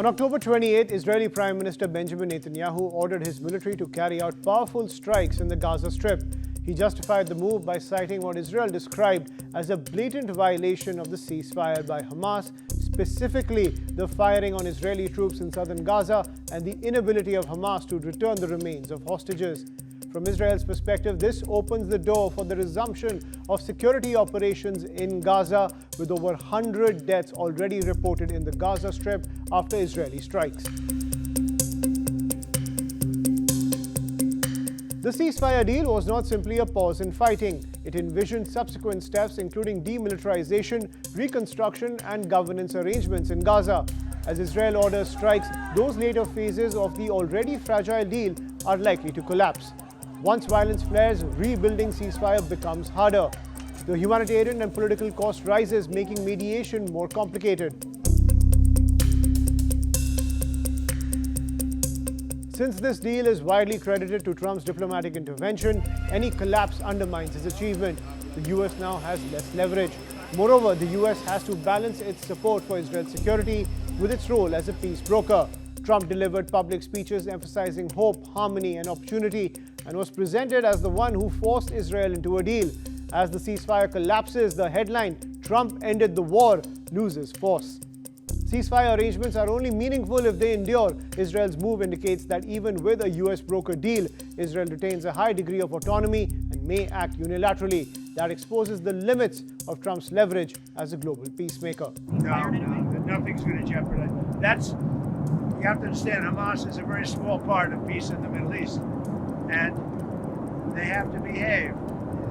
October 28, Israeli Prime Minister Benjamin Netanyahu ordered his military to carry out powerful strikes in the Gaza Strip. He justified the move by citing what Israel described as a blatant violation of the ceasefire by Hamas, specifically the firing on Israeli troops in southern Gaza and the inability of Hamas to return the remains of hostages. From Israel's perspective, this opens the door for the resumption of security operations in Gaza, with over 100 deaths already reported in the Gaza Strip after Israeli strikes. The ceasefire deal was not simply a pause in fighting. It envisioned subsequent steps including demilitarization, reconstruction and governance arrangements in Gaza. As Israel orders strikes, those later phases of the already fragile deal are likely to collapse. Once violence flares, rebuilding ceasefire becomes harder. The humanitarian and political cost rises, making mediation more complicated. Since this deal is widely credited to Trump's diplomatic intervention, any collapse undermines his achievement. The US now has less leverage. Moreover, the US has to balance its support for Israel's security with its role as a peace broker. Trump delivered public speeches emphasizing hope, harmony and opportunity, and was presented as the one who forced Israel into a deal. As the ceasefire collapses, the headline, "Trump ended the war," loses force. Ceasefire arrangements are only meaningful if they endure. Israel's move indicates that even with a US broker deal, Israel retains a high degree of autonomy and may act unilaterally. That exposes the limits of Trump's leverage as a global peacemaker. No, nothing's going to jeopardize. You have to understand, Hamas is a very small part of peace in the Middle East, and they have to behave.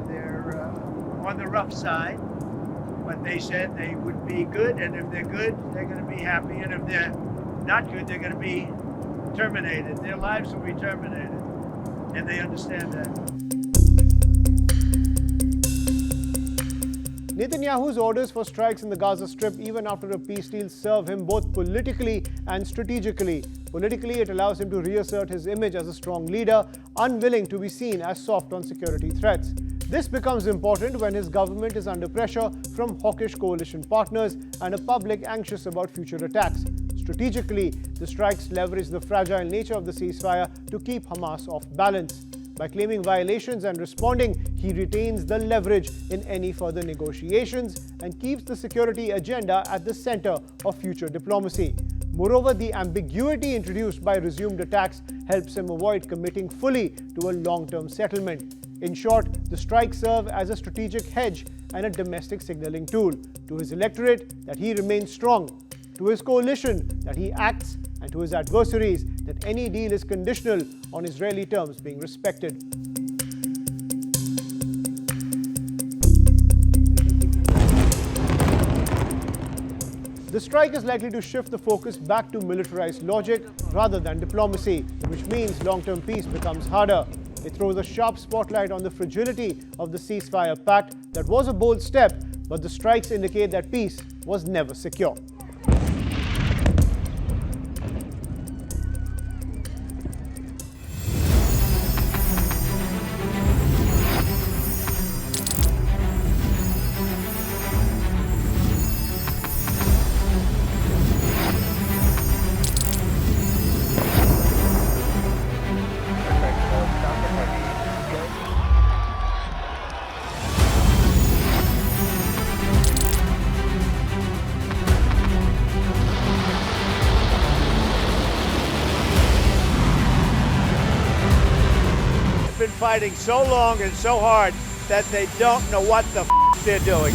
They're on the rough side, but they said they would be good, and if they're good, they're going to be happy, and if they're not good, they're going to be terminated. Their lives will be terminated, and they understand that. Netanyahu's orders for strikes in the Gaza Strip, even after a peace deal, serve him both politically and strategically. Politically, it allows him to reassert his image as a strong leader, unwilling to be seen as soft on security threats. This becomes important when his government is under pressure from hawkish coalition partners and a public anxious about future attacks. Strategically, the strikes leverage the fragile nature of the ceasefire to keep Hamas off balance. By claiming violations and responding, he retains the leverage in any further negotiations and keeps the security agenda at the center of future diplomacy. Moreover, the ambiguity introduced by resumed attacks helps him avoid committing fully to a long-term settlement. In short, the strikes serve as a strategic hedge and a domestic signaling tool. To his electorate, that he remains strong. To his coalition, that he acts, and to his adversaries, that any deal is conditional on Israeli terms being respected. The strike is likely to shift the focus back to militarized logic rather than diplomacy, which means long-term peace becomes harder. It throws a sharp spotlight on the fragility of the ceasefire pact that was a bold step, but the strikes indicate that peace was never secure. Been fighting so long and so hard that they don't know what the they're doing.